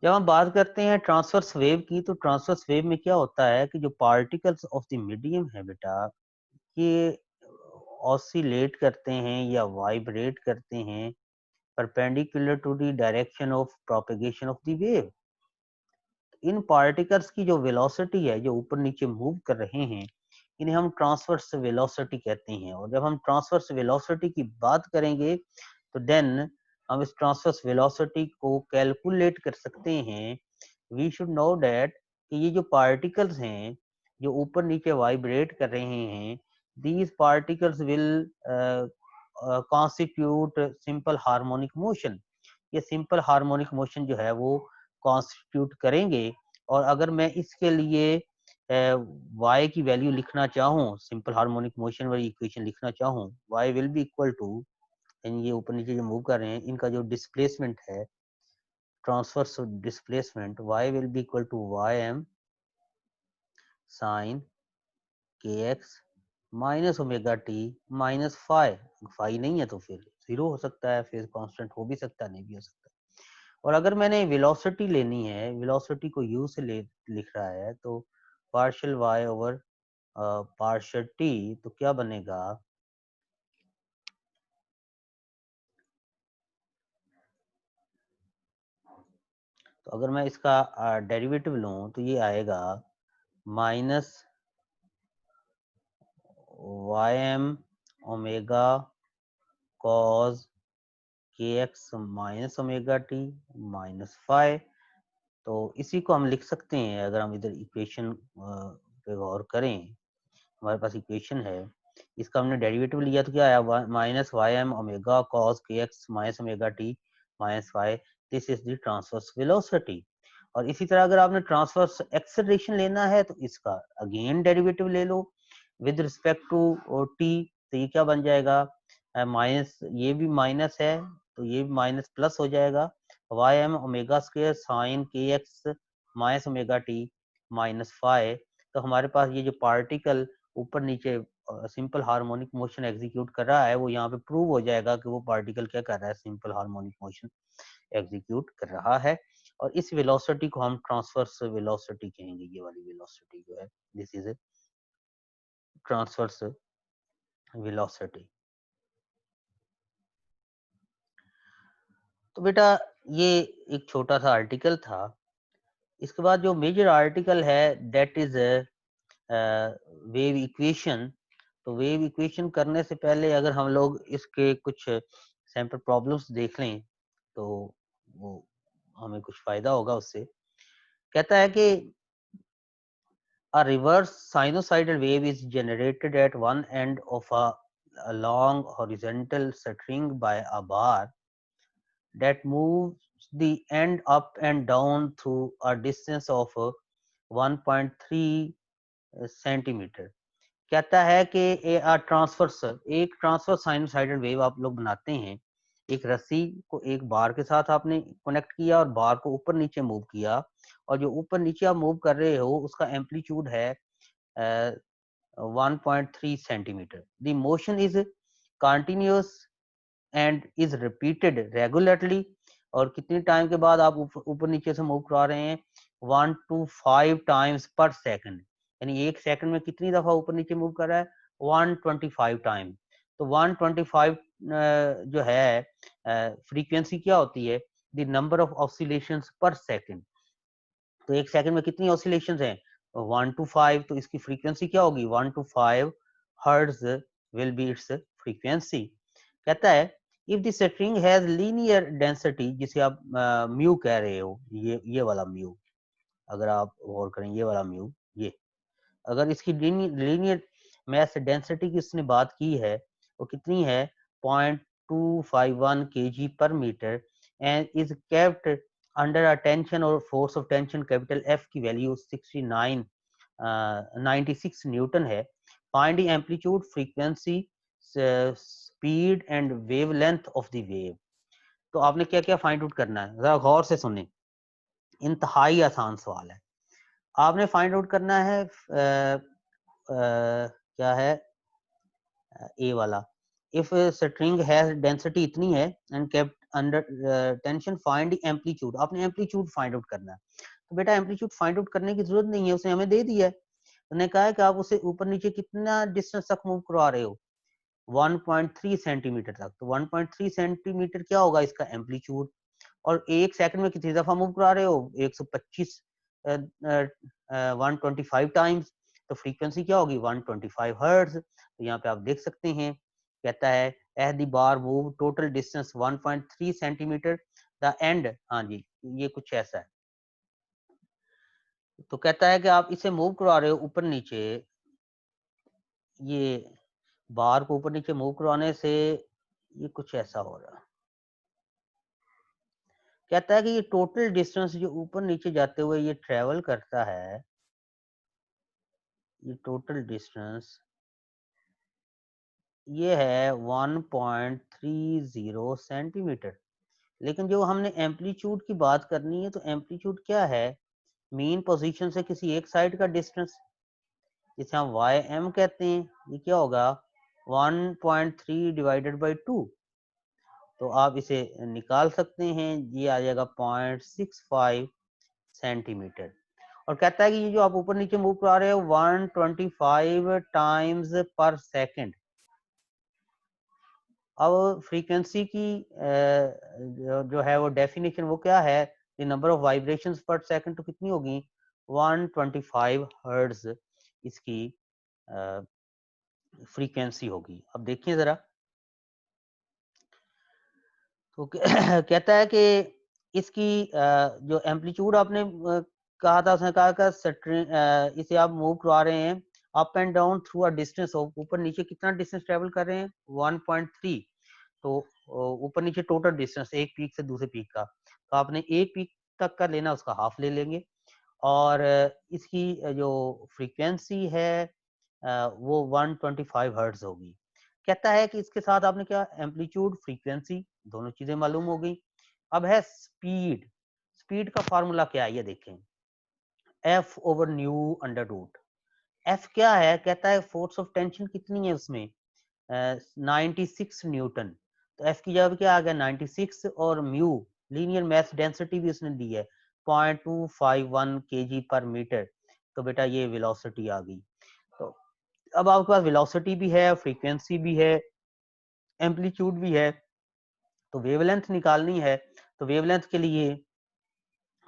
जब हम बात करते हैं ट्रांसवर्स वेव की, तो ट्रांसवर्स वेव में क्या होता है कि जो पार्टिकल्स ऑफ द मीडियम है बेटा, ये ऑसिलेट करते हैं या वाइब्रेट करते हैं perpendicular to the direction of propagation of the wave. इन पार्टिकल्स की जो वेलोसिटी है, जो ऊपर नीचे मूव कर रहे हैं, इन्हें हम ट्रांसवर्स वेलोसिटी कहते हैं। और जब हम ट्रांसवर्स वेलोसिटी की बात करेंगे, तो देन हम इस ट्रांसवर्स वेलोसिटी को कैलकुलेट कर सकते हैं। वी शुड नो दैट कि ये जो पार्टिकल्स हैं, जो ऊपर नीचे वाइब्रेट कर रहे हैं, these particles will constitute simple harmonic motion. ये सिंपल हार्मोनिक मोशन जो है वो कॉन्स्टिट्यूट करेंगे। और अगर मैं इसके लिए y की वैल्यू लिखना चाहूँ, सिंपल हार्मोनिक मोशन वाली इक्वेशन लिखना चाहूँ, y will be equal to, यानी ये ऊपर नीचे जो मूव कर रहे हैं, इनका जो डिस्प्लेसमेंट है, transverse displacement, y will be equal to Y M sine के x minus omega t minus phi नहीं है तो फिर जीरो हो सकता है, फेज कांस्टेंट हो भी सकता है, नहीं भी हो सकता। और अगर मैंने वेलोसिटी लेनी है, वेलोसिटी को u से लिख रहा है, तो partial y over partial t, तो क्या बनेगा, तो अगर मैं इसका डेरिवेटिव लूं तो ये आएगा minus y m omega cos k x minus omega t minus phi. तो इसी को हम लिख सकते हैं, अगर हम इधर इक्वेशन पे गौर करें, हमारे पास इक्वेशन है, इसका हमने डेरिवेटिव लिया तो क्या आया, minus y m omega cos k x minus omega t minus y, this is the transverse velocity. और इसी तरह अगर आपने ट्रांसवर्स एक्सेलरेशन लेना है, तो इसका अगेन डेरिवेटिव ले लो विद रिस्पेक्ट टू टी। तो ये क्या बन जाएगा, माइनस, ये भी माइनस है तो ये भी माइनस प्लस हो जाएगा, y m omega square sine के x minus omega t minus phi. तो हमारे पास ये जो पार्टिकल ऊपर नीचे सिंपल हार्मोनिक मोशन एग्जीक्यूट कर रहा है, वो यहाँ पे प्रूव हो जाएगा कि वो पार्टिकल क्या कर रहा है, सिंपल हार्मोनिक मोशन एग्जीक्यूट कर रहा है। और इस वेलोसिटी को हम ट्रांसवर्स वेलोसिटी कहेंगे। ये वाली वेलोसिटी जो है, दिस इज ट्रांसवर्स वेलोसिटी। तो बेटा ये एक छोटा सा आर्टिकल था। इसके बाद जो मेजर आर्टिकल है, दैट इज वेव इक्वेशन। तो वेव इक्वेशन करने से पहले अगर हम लोग इसके कुछ सैंपल प्रॉब्लम्स देख लें, तो वो हमें कुछ फायदा होगा उससे। कहता है कि a reverse sinusoidal wave is generated at one end of a long horizontal string by a bar that moves the end up and down through a distance of 1.3 centimetre. कहता है कि ट्रांसवर्स, एक ट्रांसवर्स साइनोसाइडल वेव आप लोग बनाते हैं, एक रस्सी को एक बार के साथ आपने कनेक्ट किया और बार को ऊपर नीचे मूव किया, और जो ऊपर नीचे आप मूव कर रहे हो उसका एम्पलीट्यूड है 1.3 centimetre. The motion is continuous and is repeated regularly. और कितनी टाइम के बाद आप ऊपर नीचे से मूव करा रहे हैं, 1 to 5 टाइम्स पर सेकंड, यानी एक सेकंड में कितनी दफा ऊपर नीचे मूव कर रहा है, 125 टाइम। तो 125 जो है फ्रीक्वेंसी क्या होती है, द नंबर ऑफ ऑसिलेशंस पर सेकंड। तो एक सेकंड में कितनी ऑसिलेशंस हैं, 1 to 5, तो इसकी फ्रीक्वेंसी क्या होगी, 1 to 5 hertz will be it's frequency. कहता है if the string has linear density, जिसे आप म्यू कह रहे हो, ये वाला म्यू, अगर आप गौर करें ये वाला म्यू, ये अगर इसकी लीनियर मैस डेंसिटी की इसने बात की है, वो कितनी है, 0.251 kg per metre, and is kept under a tension और force of tension capital F की वैल्यू 96 न्यूटन है। Find the amplitude, frequency, speed and wavelength of the wave. तो आपने क्या क्या फाइंड आउट करना है, जरा गौर से सुने, इंतहाई आसान सवाल है। आपने फाइंड आउट करना है क्या है, ए वाला, इफ स्ट्रिंग हैज डेंसिटी इतनी है and kept under tension find amplitude, आपने एम्पलीट्यूड फाइंड आउट करना है। तो बेटा एम्पलीट्यूड फाइंड आउट करने की जरूरत नहीं है, उसने हमें दे दिया है। उन्होंने कहा है कि आप उसे ऊपर नीचे कितना डिस्टेंस तक मूव करवा रहे हो, 1.3 सेंटीमीटर तक। तो 1.3 सेंटीमीटर क्या होगा इसका एम्पलीट्यूड, और 1 सेकंड में कितनी दफा मूव करा रहे हो, 125 125 टाइम्स। तो फ्रीक्वेंसी क्या होगी, 125 हर्ट्ज। तो यहाँ पे आप देख सकते हैं, कहता है as the bar move total distance 1.3 centimetre the end, हाँ जी ये कुछ ऐसा है। तो कहता है कि आप इसे मूव करवा रहे हो ऊपर नीचे, ये बार को ऊपर नीचे मूव करवाने से ये कुछ ऐसा हो रहा है। कहता है कि ये टोटल डिस्टेंस जो ऊपर नीचे जाते हुए ये ट्रेवल करता है, ये टोटल डिस्टेंस ये है 1.30 सेंटीमीटर। लेकिन जो हमने एम्पलीट्यूड की बात करनी है, तो एम्पलीट्यूड क्या है, मेन पोजीशन से किसी एक साइड का डिस्टेंस, जिसे हम वाई एम कहते हैं। ये क्या होगा, 1.3 डिवाइडेड बाई 2। तो आप इसे निकाल सकते हैं, ये आ जाएगा 0.65 सेंटीमीटर। और कहता है कि ये जो आप ऊपर नीचे मूव करा रहे हो 125 टाइम्स पर सेकंड। अब फ्रीक्वेंसी की जो है वो डेफिनेशन वो क्या है, द नंबर ऑफ वाइब्रेशंस पर सेकंड, तो कितनी होगी 125 हर्ट्ज इसकी फ्रीक्वेंसी होगी। अब देखिए जरा, तो कहता है कि इसकी जो एम्पलीट्यूड आपने कहा था, उसने कहा कि इसे आप मूव करवा रहे हैं up and down through a distance of, ऊपर नीचे कितना डिस्टेंस ट्रेवल कर रहे हैं 1.3। तो ऊपर नीचे टोटल डिस्टेंस एक पीक से दूसरे पीक का, तो आपने एक पीक तक का लेना, उसका हाफ ले लेंगे। और इसकी जो फ्रीक्वेंसी है वो 125 हर्ट्ज होगी। कहता है कि इसके साथ आपने क्या, एम्पलीट्यूड फ्रीक्वेंसी दोनों चीजें मालूम हो गई। अब है स्पीड। स्पीड का फार्मूला क्या है ये देखें, F over mu under root. F क्या है, कहता है फोर्स ऑफ टेंशन कितनी है उसमें, 96 न्यूटन। तो एफ की जगह क्या आ गया 96, और म्यू लीनियर मास डेंसिटी भी उसने दी है 0.251 kg पर मीटर। तो बेटा ये वेलोसिटी आ गई। तो अब आपके पास वेलोसिटी भी है, फ्रीक्वेंसी भी है, एम्पलीट्यूड भी है, तो वेवलेंथ निकालनी है। तो वेवलेंथ के लिए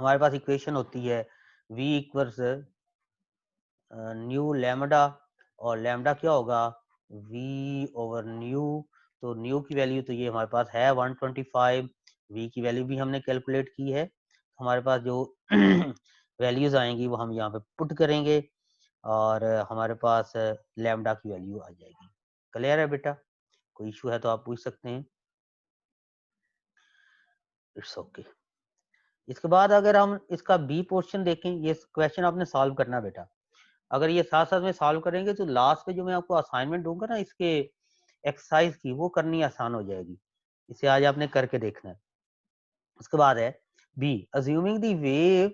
हमारे पास इक्वेशन होती है v इक्वल्स न्यू लैम्डा, और लैम्डा क्या होगा v ओवर न्यू। तो न्यू की वैल्यू तो ये हमारे पास है 125, v की वैल्यू भी हमने कैलकुलेट की है। हमारे पास जो वैल्यूज आएंगी वो हम यहाँ पे पुट करेंगे, और हमारे पास लैम्डा की वैल्यू आ जाएगी। क्लियर है बेटा, कोई इशू है तो आप पूछ सकते हैं, इट्स ओके। इसके बाद अगर हम इसका बी पोर्शन देखें, ये क्वेश्चन आपने सॉल्व करना बेटा। अगर ये साथ साथ में सॉल्व करेंगे तो लास्ट पे जो मैं आपको असाइनमेंट दूंगा ना इसके एक्सरसाइज की, वो करनी आसान हो जाएगी। इसे आज आपने करके देखना है। उसके बाद है B, assuming the wave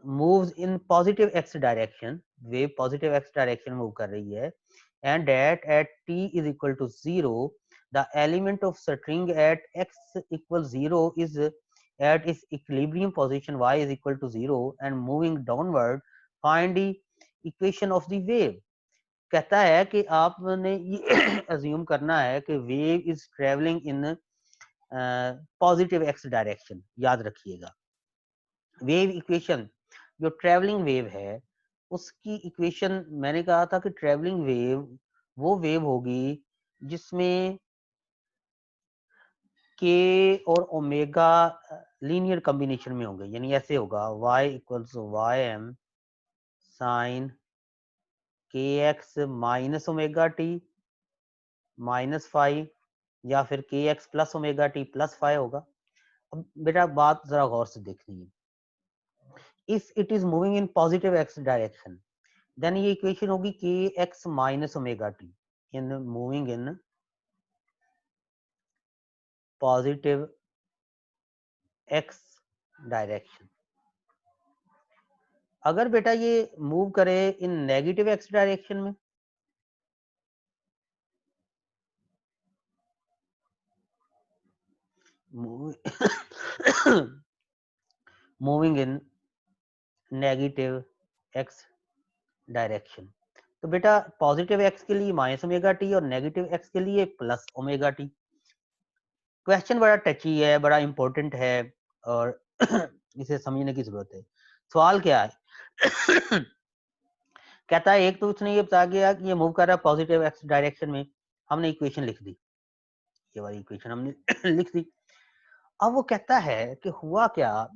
moves in positive x direction, wave positive x direction move कर रही है, and that at t is equal to 0 the element of string at x equals 0 is at its equilibrium position y is equal to 0 and moving downward, find the equation of the wave। कहता है कि आपने ये assume करना है कि wave is travelling in positive x direction. याद रखिएगा, वेव इक्वेशन, जो ट्रेवलिंग वेव है उसकी इक्वेशन मैंने कहा था कि ट्रेवलिंग वेव वो वेव होगी जिसमें के और ओमेगा लीनियर कॉम्बिनेशन में होंगे। यानी ऐसे होगा y equals y M sine के x minus omega t minus phi, या फिर k x plus omega t plus phi होगा। अब बेटा बात जरा गौर से देखनी है, if it is moving in positive x direction then ये इक्वेशन होगी k x minus omega t in moving in positive x direction. अगर बेटा ये मूव करे इन नेगेटिव एक्स डायरेक्शन में, moving in negative x direction. तो बेटा positive x के लिए माइनस ओमेगा टी और नेगेटिव एक्स के लिए प्लस ओमेगा टी। क्वेश्चन बड़ा टची है, बड़ा इंपॉर्टेंट है और इसे समझने की जरूरत है। सवाल क्या है? कहता है एक तो उसने ये बता गया कि ये मूव कर रहा है पॉजिटिव एक्स डायरेक्शन में, हमने इक्वेशन लिख दी, ये वाली इक्वेशन हमने लिख दी। अब वो कहता है कि हुआ क्या,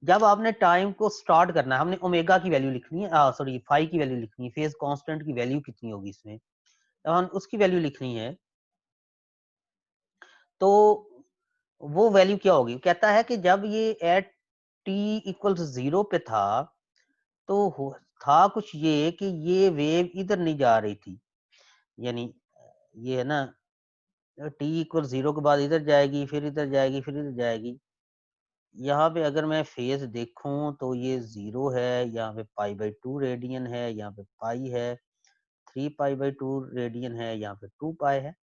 जब आपने टाइम को स्टार्ट करना है, हमने ओमेगा की वैल्यू लिखनी है, सॉरी फाई की वैल्यू लिखनी है, फेज कांस्टेंट की वैल्यू कितनी होगी इसमें, हम उसकी वैल्यू लिखनी है। तो वो वैल्यू क्या होगी, कहता है कि जब ये एट टी इक्वल्स 0 पे था तो था कुछ ये कि ये वेव इधर नहीं जा रही थी, यानी ये है ना टी इक्वल 0 के बाद इधर जाएगी, फिर इधर जाएगी, फिर इधर जाएगी। यहाँ पे अगर मैं फेज देखूं तो ये 0 है, यहाँ पे पाई/2 रेडियन है, यहाँ पे पाई है, 3 पाई/2 रेडियन है, यहाँ पे 2 पाई है।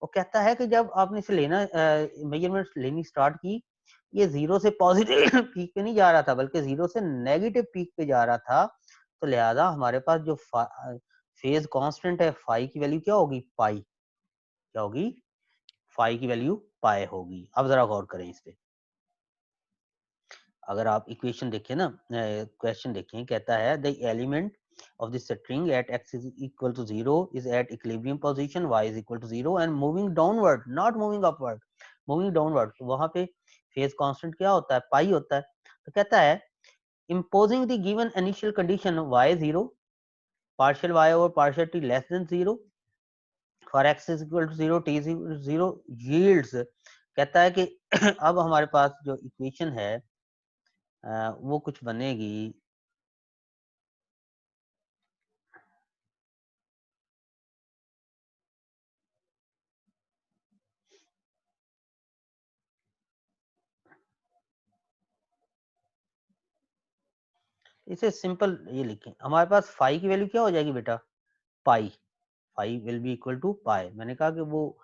वो कहता है कि जब आपने इसे लेना मेजरमेंट लेनी स्टार्ट की, ये 0 से पॉजिटिव पीक पे नहीं जा रहा था बल्कि 0 से नेगेटिव पीक पे जा रहा था। तो लिहाजा हमारे पास जो फेज कांस्टेंट है फाई की वैल्यू क्या होगी, पाई, क्या होगी, फाई की वैल्यू पाई होगी। अब जरा गौर करें इस पे, अगर आप इक्वेशन देखें ना, क्वेश्चन देखें, कहता है the element of the string at x is equal to 0 is at equilibrium position, y is equal to 0 and moving downward, not moving upward, moving downward। तो वहां पे फेज कांस्टेंट क्या होता है, पाई होता है। तो कहता है imposing the given initial condition y 0, partial y over partial t less than 0 for x is equal to 0, t is equal to 0 yields। कहता है कि अब हमारे पास जो इक्वेशन है वो कुछ बनेगी, इसे सिंपल ये लिखें, हमारे पास फाई की वैल्यू क्या हो जाएगी बेटा, pi, phi will be equal to pi. मैंने कहा कि वो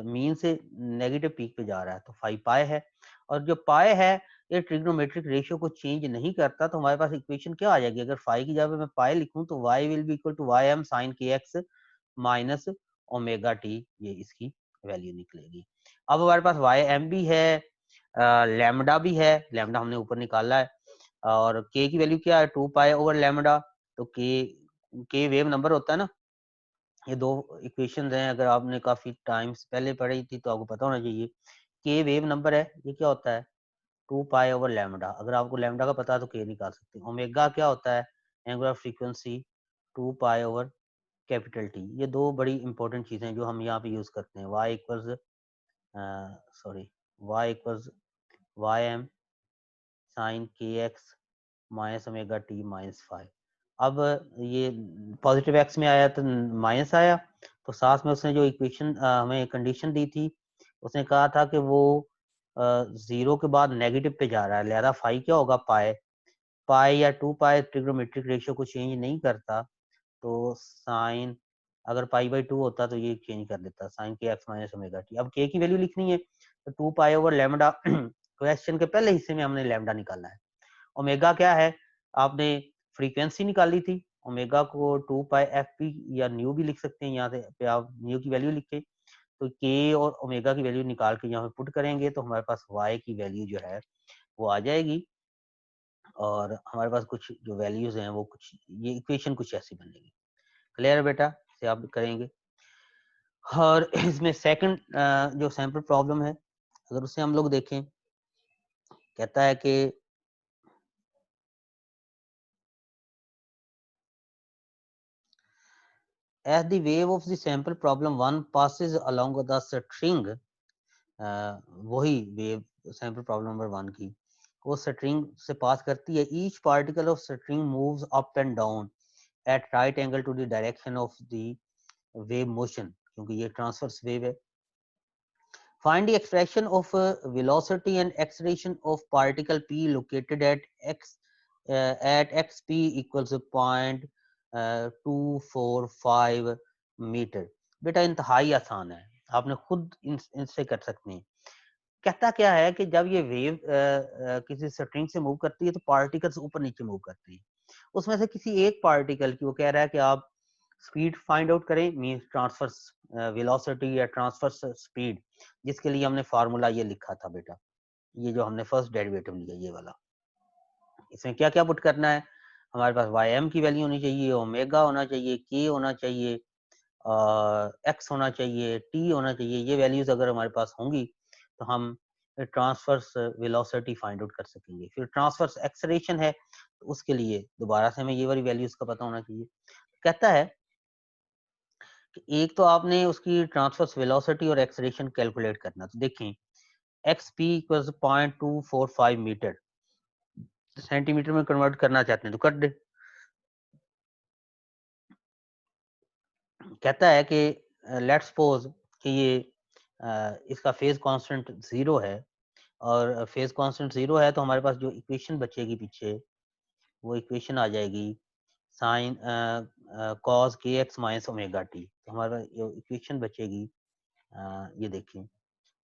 मीन से नेगेटिव पीक पे जा रहा है तो फाई पाई है, और जो पाई है ये ट्रिग्नोमेट्रिक रेशियो को चेंज नहीं करता। तो हमारे पास इक्वेशन क्या आ जाएगी, अगर फाई की जगह मैं पाई लिखूं तो Y will be equal to Y M sine के एक्स माइनस ओमेगा टी, ये इसकी वैल्यू निकलेगी। अब हमारे पास वाई एम भी है, लैम्डा भी है, लैम्डा हमने ऊपर निकाला है, और के की वैल्यू क्या है, 2 पाई ओवर लैम्डा। तो के वेव नंबर होता है ना, ये दो इक्वेशन हैं, अगर आपने काफी टाइम्स पहले पढ़ी थी तो आपको पता होना चाहिए। के वेव नंबर है, ये क्या होता है, 2 पाई ओवर लैम्डा। अगर आपको लैम्डा का पता है तो के निकाल सकते हैं। ओमेगा क्या होता है, angular frequency, 2 pi over capital T. ये दो बड़ी इंपॉर्टेंट चीजें जो हम यहाँ पे यूज करते हैं। Y equals sorry y equals y M sine के x minus omega t minus phi. अब ये पॉजिटिव एक्स में आया तो माइनस आया, तो साथ में उसने जो इक्वेशन हमें कंडीशन दी थी, उसने कहा था कि वो 0 के बाद नेगेटिव पे जा रहा है, लिहाजा फाई क्या होगा, पाई। पाई या 2 पाई ट्रिग्नोमेट्रिक रेशियो को चेंज नहीं करता, तो साइन अगर पाई/2 होता तो ये चेंज कर देता, साइन के एक्स माइनस ओमेगा टी। अब के की वैल्यू लिखनी है तो 2 पाई ओवर लैम्डा, क्वेश्चन के पहले हिस्से में हमने लैम्डा निकालना है। ओमेगा क्या है, आपने फ्रीक्वेंसी निकाली थी, ओमेगा को 2 पाई एफ पी या न्यू भी लिख सकते हैं, यहाँ से पे आप न्यू की वैल्यू लिखे, तो के और ओमेगा की वैल्यू निकाल के यहाँ पे पुट करेंगे तो हमारे पास वाई की वैल्यू जो है वो आ जाएगी, और हमारे पास कुछ जो वैल्यूज हैं वो कुछ, ये इक्वेशन कुछ ऐसी बनेगी। क्लियर है बेटा, इसे आप करेंगे। और इसमें सेकंड जो सैंपल प्रॉब्लम है, अगर उसे हम लोग देखें, कहता है कि as the wave of the sample problem 1 passes along the string, वही वेव सैंपल प्रॉब्लम नंबर 1 की, वो स्ट्रिंग से पास करती है, each particle of string moves up and down at right angle to the direction of the wave motion, क्योंकि ये transverse wave है। Find the expression of velocity and acceleration of particle p located at xp equals 0.245 metre. बेटा इंतहाई आसान है, आपने खुद इनसे कर सकते हैं। कहता क्या है कि जब ये वेव किसी स्ट्रिंग से मूव करती है तो पार्टिकल्स ऊपर नीचे मूव करती है। उसमें से किसी एक पार्टिकल की वो कह रहा है कि आप स्पीड फाइंड आउट करें, मींस ट्रांसफर वेलोसिटी या ट्रांसफर स्पीड, जिसके लिए हमने फार्मूला ये लिखा था बेटा, ये जो हमने फर्स्ट डेरिवेटिव लिया ये वाला। इसमें क्या क्या पुट करना है, हमारे पास वाई एम की वैल्यू होनी चाहिए, ओमेगा होना चाहिए, के होना चाहिए, एक्स होना चाहिए, टी होना चाहिए। ये वैल्यूज अगर हमारे पास होंगी तो हम ट्रांसफर्स वेलोसिटी फाइंड आउट कर सकेंगे। फिर ट्रांसफर्स एक्सेलरेशन है तो उसके लिए दोबारा से हमें ये वाली वैल्यूज का पता होना चाहिए। कहता है कि एक तो आपने उसकी ट्रांसफर्स वेलोसिटी और एक्सेलरेशन कैलकुलेट करना। तो देखें x p equals 0.245 metre, centimetre में कन्वर्ट करना चाहते हैं तो कर दे। कहता है कि लेट्स सपोज कि ये इसका फेज कांस्टेंट 0 है, और फेज कांस्टेंट 0 है तो हमारे पास जो इक्वेशन बचेगी पीछे वो इक्वेशन आ जाएगी sine cos k x minus omega T. तो हमारे पास जो इक्वेशन बचेगी ये देखिए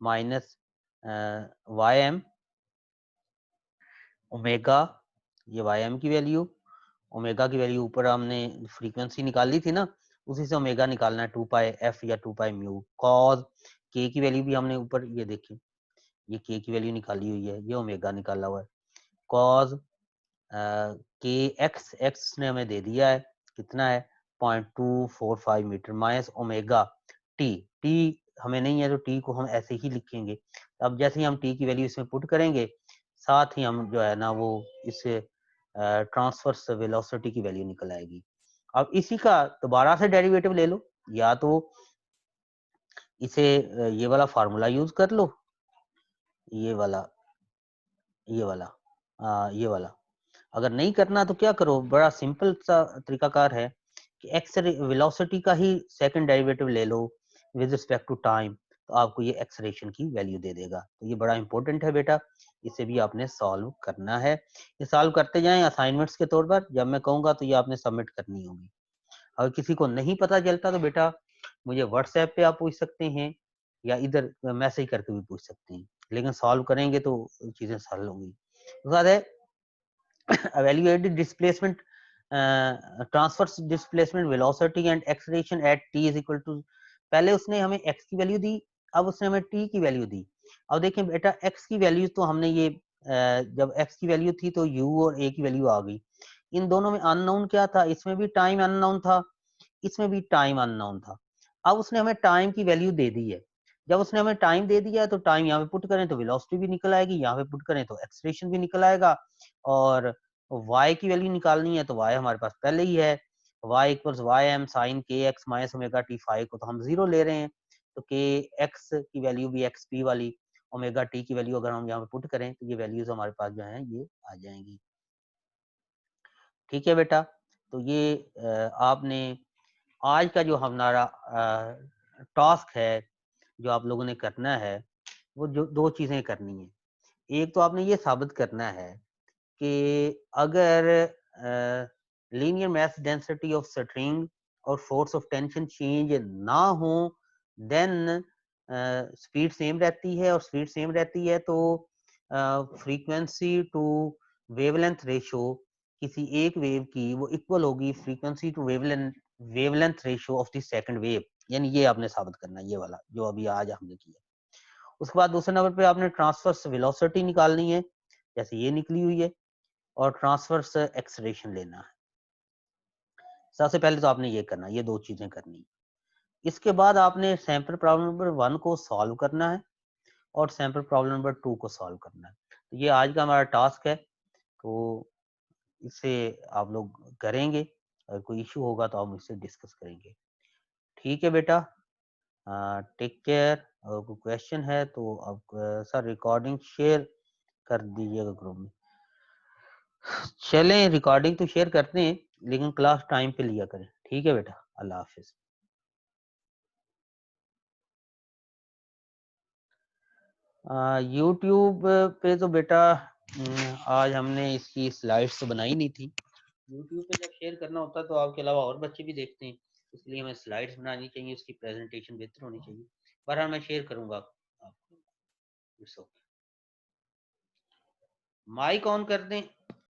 माइनस वाई एम ओमेगा, ये वाई एम की वैल्यू, ओमेगा की वैल्यू ऊपर हमने फ्रीक्वेंसी निकाली थी ना, उसी से ओमेगा निकालना है 2 पाई एफ या 2 पाई म्यू। कॉस के की वैल्यू भी हमने ऊपर ये देखी, ये के की वैल्यू निकाली हुई है, ये ओमेगा निकाला हुआ है। कॉस के एक्स, एक्स ने हमें दे दिया है कितना है 0.245 metre, minus omega t, t हमें नहीं है तो टी को हम ऐसे ही लिखेंगे। अब जैसे ही हम टी की वैल्यू इसमें पुट करेंगे साथ ही हम जो है ना वो इससे ट्रांसवर्स वेलोसिटी की वैल्यू निकल आएगी। अब इसी का दोबारा से डेरिवेटिव ले लो, या तो इसे ये वाला फार्मूला यूज कर लो, ये वाला, ये वाला, ये वाला। अगर नहीं करना तो क्या करो, बड़ा सिंपल सा तरीकाकार है कि एक्स वेलोसिटी का ही सेकंड डेरिवेटिव ले लो विद रिस्पेक्ट टू टाइम, तो आपको ये एक्सलेरेशन की वैल्यू दे देगा। तो ये बड़ा इंपॉर्टेंट है बेटा, इसे भी आपने सॉल्व करना है। ये सॉल्व करते जाएं असाइनमेंट्स के तौर पर, जब मैं कहूँगा तो ये आपने सबमिट करनी होगी। अगर किसी को नहीं पता चलता तो बेटा मुझे व्हाट्सएप पे आप पूछ सकते हैं या इधर मैसेज करके भी पूछ सकते हैं, लेकिन सॉल्व करेंगे तो चीज़ें सरल होंगी। उसके बाद है evaluate displacement, transverse displacement velocity and acceleration at t is equal to, पहले उसने हमें x की वैल्यू दी, अब उसने हमें t की वैल्यू दी। अब देखें बेटा x की वैल्यू तो हमने ये जब x की वैल्यू थी तो u और a की वैल्यू आ गई। इन दोनों में अननोन क्या था, इसमें भी टाइम अननोन था, इसमें भी टाइम अननोन था। अब उसने हमें टाइम की वैल्यू दे दी है, जब उसने हमें टाइम दे दिया है तो टाइम यहाँ पे पुट करें तो वेलोसिटी भी निकल आएगी, यहाँ पे पुट करें तो एक्सेलरेशन भी निकल आएगा। और y की वैल्यू निकालनी है तो y हमारे पास पहले ही है, y equals y M sine के x minus omega t, phi को तो हम 0 ले रहे हैं, तो के एक्स की वैल्यू भी एक्स पी वाली, ओमेगा टी की वैल्यू अगर हम यहाँ पे पुट करें तो ये वैल्यूज हमारे पास जो है ये आ जाएंगी। ठीक है बेटा, तो ये आपने आज का जो हमारा टास्क है जो आप लोगों ने करना है वो जो दो चीजें करनी है। एक तो आपने ये साबित करना है कि अगर linear mass density of string और फोर्स ऑफ टेंशन चेंज ना हो देन स्पीड सेम रहती है, और स्पीड सेम रहती है तो फ्रीक्वेंसी टू वेवलेंथ रेशो किसी एक वेव की वो इक्वल होगी frequency to wavelength ratio of the second wave. यानी ये आपने साबित करना है, ये वाला जो अभी आज हमने किया। उसके बाद दूसरे नंबर पे आपने ट्रांसवर्स वेलोसिटी निकालनी है, जैसे ये निकली हुई है, और ट्रांसवर्स एक्सलेरेशन लेना है। सबसे पहले तो आपने ये करना है, ये दो चीजें करनी है। इसके बाद आपने सैंपल प्रॉब्लम नंबर 1 को सॉल्व करना है और सैंपल प्रॉब्लम नंबर 2 को सॉल्व करना है। तो ये आज का हमारा टास्क है, तो इसे आप लोग करेंगे, अगर कोई इशू होगा तो आप मुझसे डिस्कस करेंगे। ठीक है बेटा, टेक केयर। अगर कोई क्वेश्चन है तो आप सर रिकॉर्डिंग शेयर कर दीजिएगा ग्रुप में। चलें, रिकॉर्डिंग तो शेयर करते हैं लेकिन क्लास टाइम पे लिया करें। ठीक है बेटा, अल्लाह हाफिज। यूट्यूब पे तो बेटा आज हमने इसकी स्लाइड्स तो बनाई नहीं थी। यूट्यूब पे जब शेयर करना होता है तो आपके अलावा और बच्चे भी देखते हैं, इसलिए हमें स्लाइड्स बनानी चाहिए, उसकी प्रेजेंटेशन बेहतर होनी चाहिए। पर मैं शेयर करूंगा आपको। It's okay. माइक ऑन कर दें।